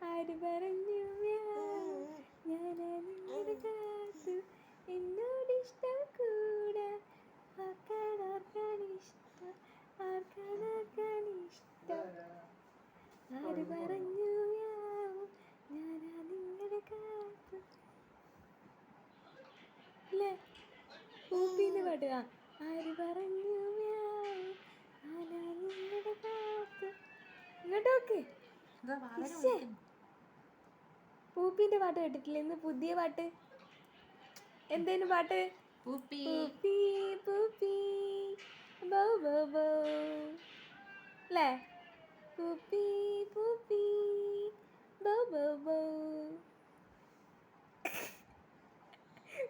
ആര് പറഞ്ഞു ഞാനങ്ങനെ കാത്തു എന്നോട് ഇഷ്ടം കൂടെ ആർക്കാണ് ഇഷ്ടം ആര് പറഞ്ഞു ഞാനാ നിങ്ങളുടെ കാത്തു അല്ലേ പൂപ്പിന്റെ പാട്ട് ആര് പറഞ്ഞു ഞാനാ നിങ്ങളുടെ കാത്തു ഇങ്ങോട്ടോക്കെ പൂപ്പിന്റെ പാട്ട് കേട്ടിട്ടില്ല ഇന്ന് പുതിയ പാട്ട് എന്തേലും പാട്ട് പൂപ്പി പൂപ്പി ബൗ ബൗ ബൗ അല്ലേ പൂപ്പി പൂപ്പി ബൗ ബൗ ബൗ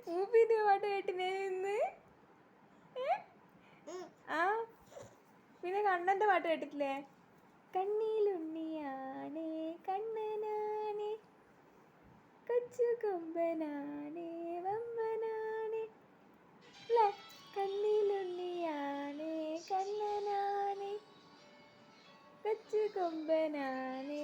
പൂപ്പിന്റെ പാട്ട് കേട്ടില്ലേ ഇന്ന് ആ പിന്നെ കണ്ണൻ്റെ പാട്ട് കേട്ടിട്ടില്ലേ കണ്ണിലുണ്ണിയാണേ കണ്ണനാണേ കൊച്ചു കൊമ്പനാണേ വമ്പനാണേ അല്ലേ കണ്ണിലുണ്ണിയാണേ കണ്ണനാണേ കൊച്ചു കൊമ്പനാണേ